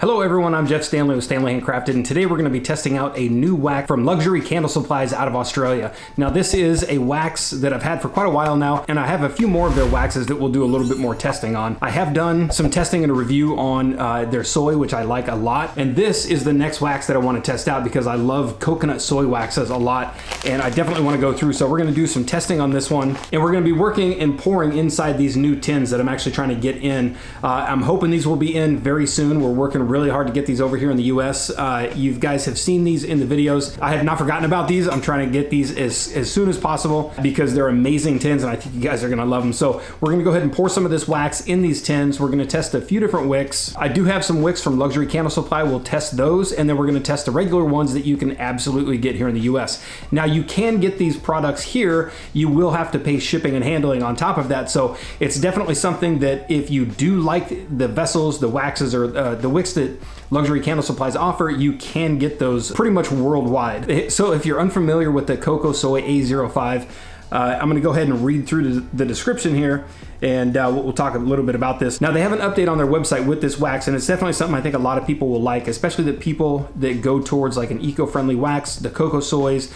Hello everyone, I'm Jeff Standley with Standley Handcrafted, and today we're going to be testing out a new wax from Luxury Candle Supplies out of Australia. Now this is a wax that I've had for quite a while now, and I have a few more of their waxes that we'll do a little bit more testing on. I have done some testing and a review on their soy, which I like a lot, and this is the next wax that I want to test out because I love coconut soy waxes a lot, and I definitely want to go through. So we're going to do some testing on this one, and we're going to be working and pouring inside these new tins that I'm actually trying to get in. I'm hoping these will be in very soon. We're working really hard to get these over here in the US. You guys have seen these in the videos. I have not forgotten about these. I'm trying to get these as soon as possible because they're amazing tins and I think you guys are gonna love them. So we're gonna go ahead and pour some of this wax in these tins. We're gonna test a few different wicks. I do have some wicks from Luxury Candle Supply. We'll test those, and then we're gonna test the regular ones that you can absolutely get here in the US. Now you can get these products here. You will have to pay shipping and handling on top of that. So it's definitely something that if you do like the vessels, the waxes, or the wicks that Luxury Candle Supplies offer, you can get those pretty much worldwide. So if you're unfamiliar with the Cocosoy A05, I'm going to go ahead and read through the description here, and we'll talk a little bit about this. Now they have an update on their website with this wax, and it's definitely something I think a lot of people will like, especially the people that go towards like an eco-friendly wax, the Cocosoys,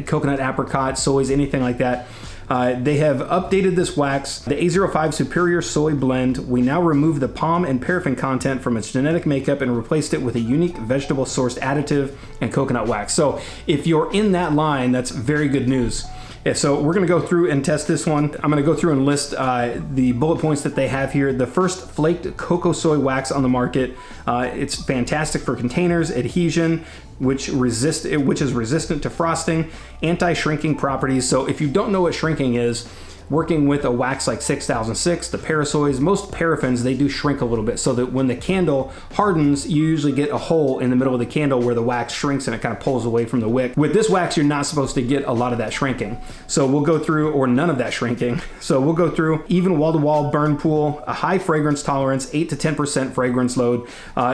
coconut apricot, soys, anything like that. They have updated this wax, the A05 Superior Soy Blend. We now remove the palm and paraffin content from its genetic makeup and replaced it with a unique vegetable sourced additive and coconut wax. So if you're in that line, that's very good news. Yeah, so we're gonna go through and test this one. I'm gonna go through and list the bullet points that they have here. The first flaked Cocosoy wax on the market. It's fantastic for containers, adhesion, which is resistant to frosting, anti-shrinking properties. So if you don't know what shrinking is, working with a wax like 6006, the parasoys, most paraffins, they do shrink a little bit so that when the candle hardens, you usually get a hole in the middle of the candle where the wax shrinks and it kind of pulls away from the wick. With this wax, you're not supposed to get a lot of that shrinking. So we'll go through, or none of that shrinking. So we'll go through even wall-to-wall burn pool, a high fragrance tolerance, 8 to 10% fragrance load.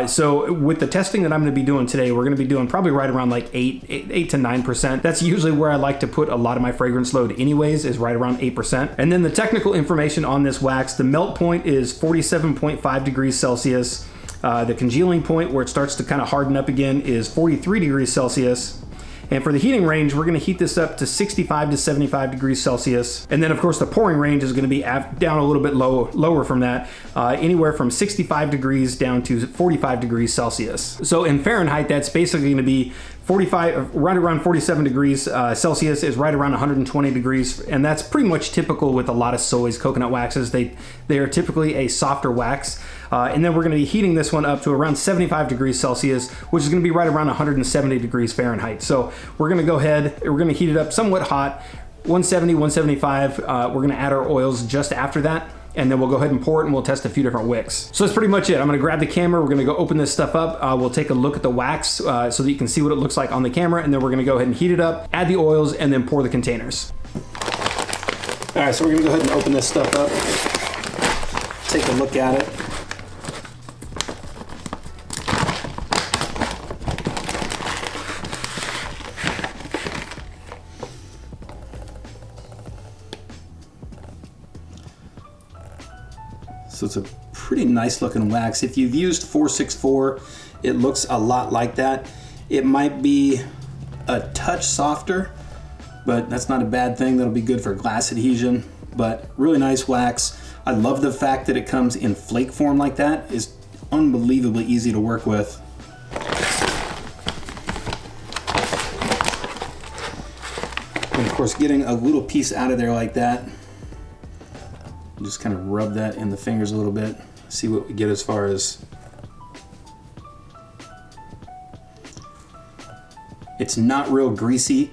So with the testing that I'm gonna be doing today, we're gonna be doing probably right around like 8 to 9%. That's usually where I like to put a lot of my fragrance load anyways, is right around 8%. And then the technical information on this wax, the melt point is 47.5 degrees Celsius. The congealing point where it starts to kind of harden up again is 43 degrees Celsius. And for the heating range, we're gonna heat this up to 65 to 75 degrees Celsius. And then of course the pouring range is gonna be down a little bit lower from that, anywhere from 65 degrees down to 45 degrees Celsius. So in Fahrenheit, that's basically gonna be 45, right around 47 degrees Celsius is right around 120 degrees, and that's pretty much typical with a lot of soys, coconut waxes. They are typically a softer wax. And then we're gonna be heating this one up to around 75 degrees Celsius, which is gonna be right around 170 degrees Fahrenheit. So we're gonna go ahead, we're gonna heat it up somewhat hot, 170, 175. We're gonna add our oils just after that, and then we'll go ahead and pour it and we'll test a few different wicks. So that's pretty much it. I'm gonna grab the camera, we're gonna go open this stuff up, we'll take a look at the wax so that you can see what it looks like on the camera, and then we're gonna go ahead and heat it up, add the oils, and then pour the containers. All right, so we're gonna go ahead and open this stuff up, take a look at it. So it's a pretty nice looking wax. If you've used 464, it looks a lot like that. It might be a touch softer, but that's not a bad thing. That'll be good for glass adhesion, but really nice wax. I love the fact that it comes in flake form like that. It's unbelievably easy to work with. And of course, getting a little piece out of there like that, just kind of rub that in the fingers a little bit, see what we get as far as. It's not real greasy,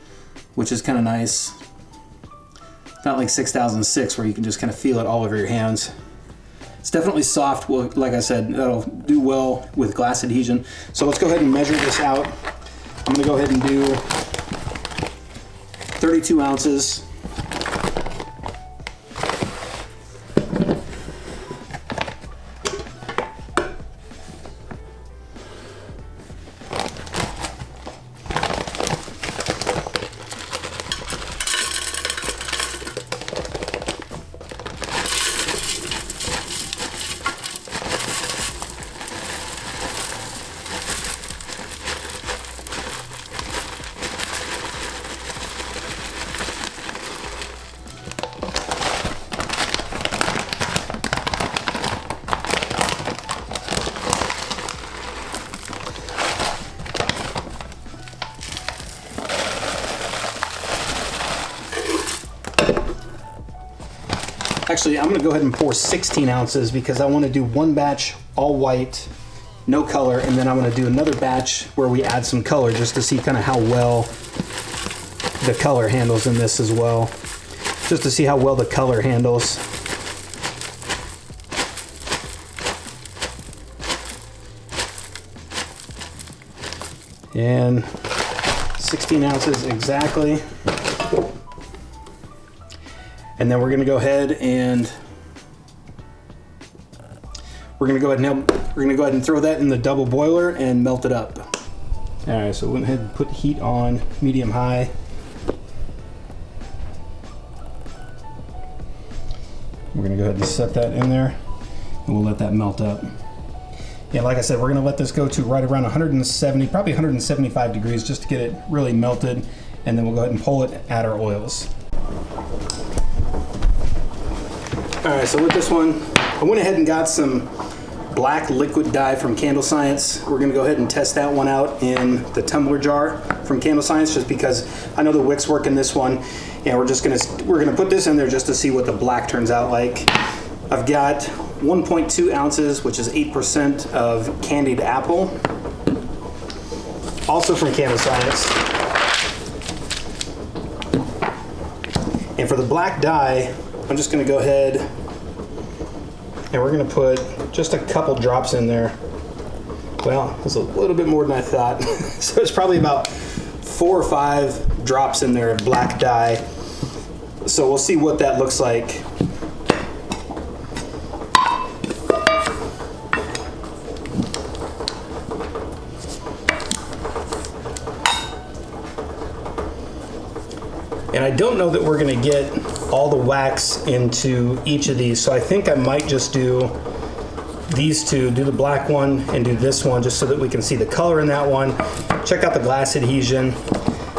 which is kind of nice. It's not like 6006 where you can just kind of feel it all over your hands. It's definitely soft. Well, like I said, that'll do well with glass adhesion. So let's go ahead and measure this out. I'm gonna go ahead and do 32 ounces. Actually, I'm gonna go ahead and pour 16 ounces because I wanna do one batch all white, no color, and then I'm gonna do another batch where we add some color just to see kind of how well the color handles in this as well. Just to see how well the color handles. And 16 ounces exactly. And then we're gonna go ahead and we're gonna go ahead and throw that in the double boiler and melt it up. All right, so we went ahead and put heat on medium high. We're gonna go ahead and set that in there and we'll let that melt up. Yeah, like I said, we're gonna let this go to right around 170, probably 175 degrees just to get it really melted, and then we'll go ahead and pull it, add our oils. All right, so with this one, I went ahead and got some black liquid dye from Candle Science. We're gonna go ahead and test that one out in the tumbler jar from Candle Science, just because I know the wicks work in this one, and we're gonna put this in there just to see what the black turns out like. I've got 1.2 ounces, which is 8% of candied apple, also from Candle Science. And for the black dye, I'm just gonna go ahead and we're gonna put just a couple drops in there. Well, it's a little bit more than I thought. So it's probably about 4 or 5 drops in there of black dye. So we'll see what that looks like. And I don't know that we're gonna get all the wax into each of these, so I think I might just do these two, do the black one and do this one just so that we can see the color in that one, check out the glass adhesion,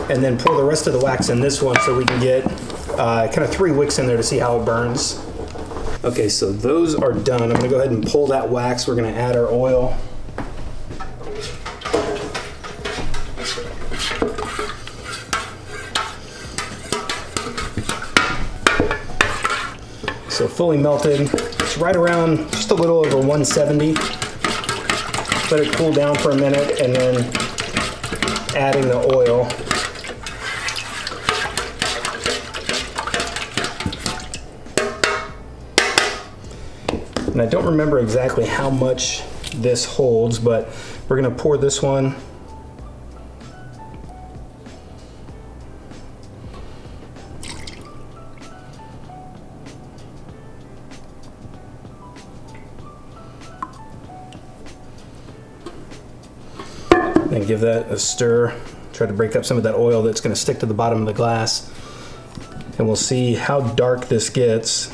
and then pour the rest of the wax in this one so we can get kind of 3 wicks in there to see how it burns. Okay, so those are done. I'm gonna go ahead and pull that wax. We're gonna add our oil. So fully melted, it's right around just a little over 170. Let it cool down for a minute and then adding the oil. And I don't remember exactly how much this holds, but we're gonna pour this one. And give that a stir. Try to break up some of that oil that's going to stick to the bottom of the glass. And we'll see how dark this gets.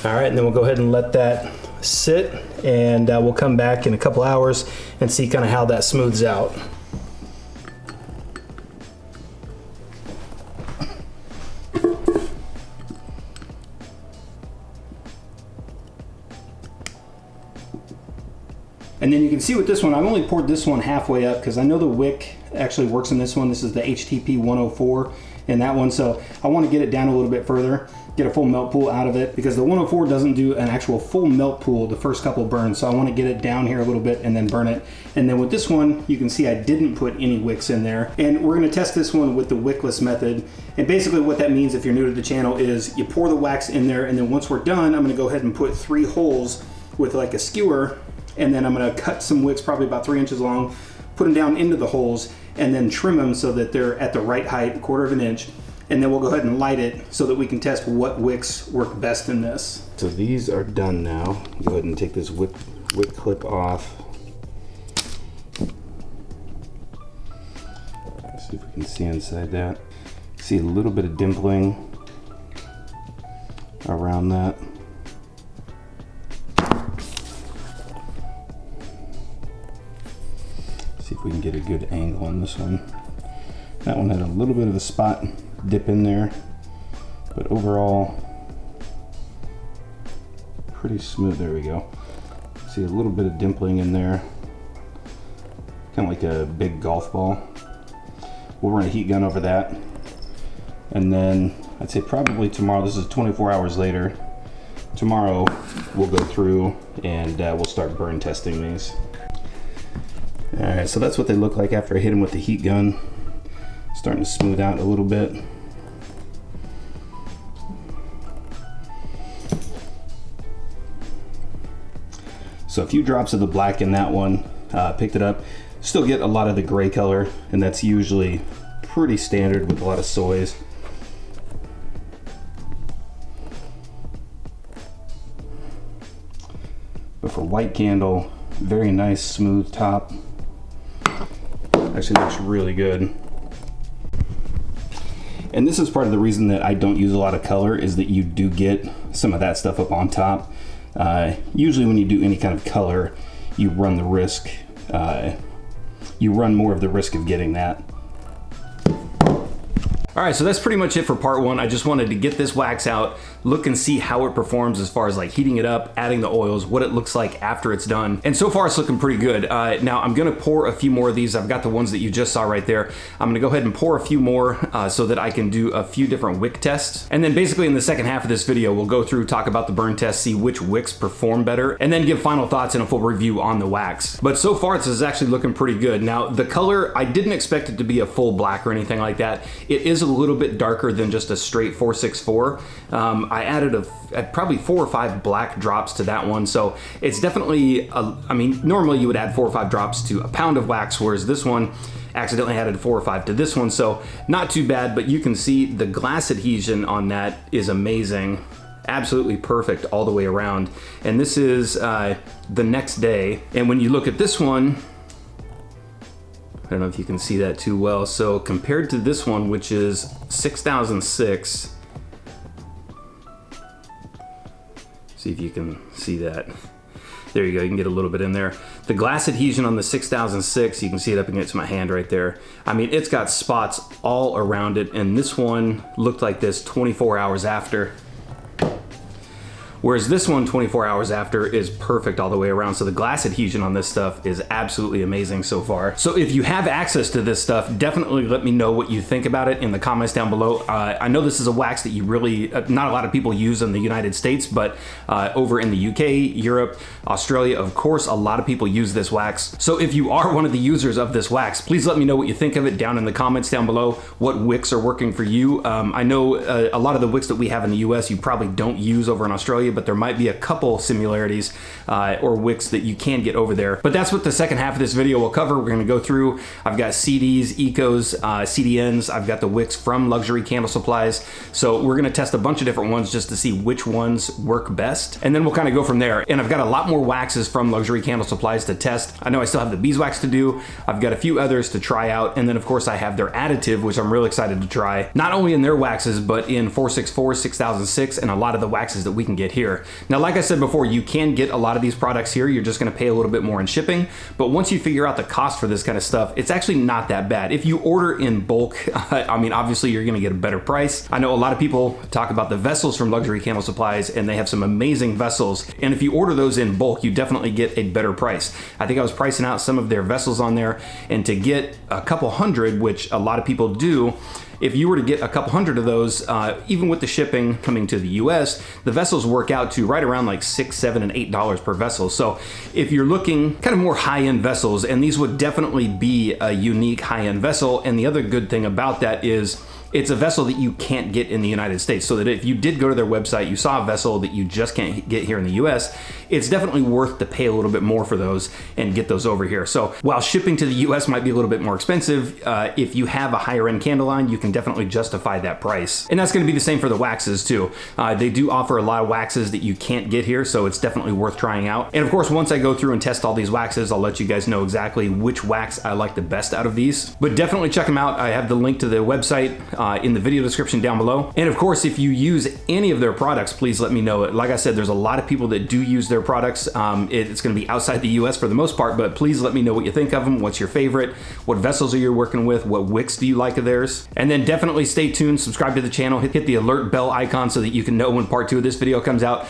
All right, and then we'll go ahead and let that sit, and we'll come back in a couple hours and see kind of how that smooths out. And then you can see with this one, I've only poured this one halfway up because I know the wick actually works in this one. This is the HTP 104 in that one. So I want to get it down a little bit further, get a full melt pool out of it, because the 104 doesn't do an actual full melt pool the first couple burns. So I want to get it down here a little bit and then burn it. And then with this one, you can see I didn't put any wicks in there. And we're going to test this one with the wickless method. And basically what that means, if you're new to the channel, is you pour the wax in there, and then once we're done, I'm going to go ahead and put 3 holes with like a skewer. And then I'm gonna cut some wicks probably about 3 inches long, put them down into the holes, and then trim them so that they're at the right height, 1/4 of an inch. And then we'll go ahead and light it so that we can test what wicks work best in this. So these are done now. Go ahead and take this wick clip off. Let's see if we can see inside that. See a little bit of dimpling around that. See if we can get a good angle on this one. That one had a little bit of a spot dip in there, but overall pretty smooth. There we go. See a little bit of dimpling in there, kind of like a big golf ball. We'll run a heat gun over that, and then I'd say probably tomorrow, this is 24 hours later, tomorrow we'll go through and we'll start burn testing these. Alright, so that's what they look like after I hit them with the heat gun. Starting to smooth out a little bit. So a few drops of the black in that one, picked it up. Still get a lot of the gray color, and that's usually pretty standard with a lot of soys. But for white candle, very nice smooth top. Actually looks really good. And this is part of the reason that I don't use a lot of color, is that you do get some of that stuff up on top. Usually when you do any kind of color, you run the risk, you run more of the risk of getting that. All right, so that's pretty much it for part one. I just wanted to get this wax out, look and see how it performs as far as like heating it up, adding the oils, what it looks like after it's done. And so far it's looking pretty good. Now I'm gonna pour a few more of these. I've got the ones that you just saw right there. I'm gonna go ahead and pour a few more so that I can do a few different wick tests. And then basically in the second half of this video, we'll go through, talk about the burn test, see which wicks perform better, and then give final thoughts and a full review on the wax. But so far this is actually looking pretty good. Now the color, I didn't expect it to be a full black or anything like that. It is a little bit darker than just a straight 464. I added probably 4 or 5 black drops to that one, so it's definitely I mean, normally you would add 4 or 5 drops to a pound of wax, whereas this one accidentally added 4 or 5 to this one, so not too bad. But you can see the glass adhesion on that is amazing, absolutely perfect all the way around. And this is the next day, and when you look at this one, I don't know if you can see that too well. So compared to this one, which is 6006, see if you can see that. There you go, you can get a little bit in there. The glass adhesion on the 6006, you can see it up against my hand right there. I mean, it's got spots all around it, and this one looked like this 24 hours after. Whereas this one, 24 hours after, is perfect all the way around. So the glass adhesion on this stuff is absolutely amazing so far. So if you have access to this stuff, definitely let me know what you think about it in the comments down below. I know this is a wax that you really, not a lot of people use in the United States, but over in the UK, Europe, Australia, of course, a lot of people use this wax. So if you are one of the users of this wax, please let me know what you think of it down in the comments down below. What wicks are working for you? I know a lot of the wicks that we have in the US, you probably don't use over in Australia, but there might be a couple similarities or wicks that you can get over there. But that's what the second half of this video will cover. We're gonna go through, I've got CDs, Ecos, CDNs, I've got the wicks from Luxury Candle Supplies. So we're gonna test a bunch of different ones just to see which ones work best. And then we'll kind of go from there. And I've got a lot more waxes from Luxury Candle Supplies to test. I know I still have the beeswax to do. I've got a few others to try out. And then of course I have their additive, which I'm really excited to try. Not only in their waxes, but in 464, 6006, and a lot of the waxes that we can get here. Now, like I said before, you can get a lot of these products here. You're just gonna pay a little bit more in shipping, but once you figure out the cost for this kind of stuff, it's actually not that bad. If you order in bulk, I mean, obviously you're gonna get a better price. I know a lot of people talk about the vessels from Luxury Candle Supplies, and they have some amazing vessels. And if you order those in bulk, you definitely get a better price. I think I was pricing out some of their vessels on there, and to get a couple hundred, which a lot of people do, if you were to get a couple hundred of those, even with the shipping coming to the US, the vessels work out to right around like $6, $7, and $8 per vessel. So if you're looking kind of more high-end vessels, and these would definitely be a unique high-end vessel, and the other good thing about that is it's a vessel that you can't get in the United States, so that if you did go to their website, you saw a vessel that you just can't get here in the US, it's definitely worth to pay a little bit more for those and get those over here. So while shipping to the US might be a little bit more expensive, if you have a higher end candle line, you can definitely justify that price. And that's gonna be the same for the waxes too. They do offer a lot of waxes that you can't get here, so it's definitely worth trying out. And of course, once I go through and test all these waxes, I'll let you guys know exactly which wax I like the best out of these. But definitely check them out. I have the link to the website in the video description down below. And of course, if you use any of their products, please let me know. Like I said, there's a lot of people that do use their products. It's going to be outside the US for the most part, but please let me know what you think of them. What's your favorite? What vessels are you working with? What wicks do you like of theirs? And then definitely stay tuned, subscribe to the channel, hit the alert bell icon so that you can know when part 2 of this video comes out.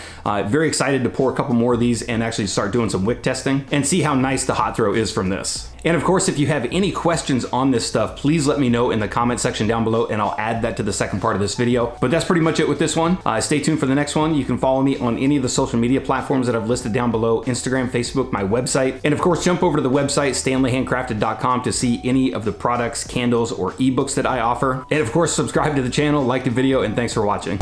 Very excited to pour a couple more of these and actually start doing some wick testing and see how nice the hot throw is from this. And of course, if you have any questions on this stuff, please let me know in the comment section down below and I'll add that to the second part of this video. But that's pretty much it with this one. Stay tuned for the next one. You can follow me on any of the social media platforms that I've listed down below: Instagram, Facebook, my website. And of course, jump over to the website, StanleyHandcrafted.com, to see any of the products, candles, or ebooks that I offer. And of course, subscribe to the channel, like the video, and thanks for watching.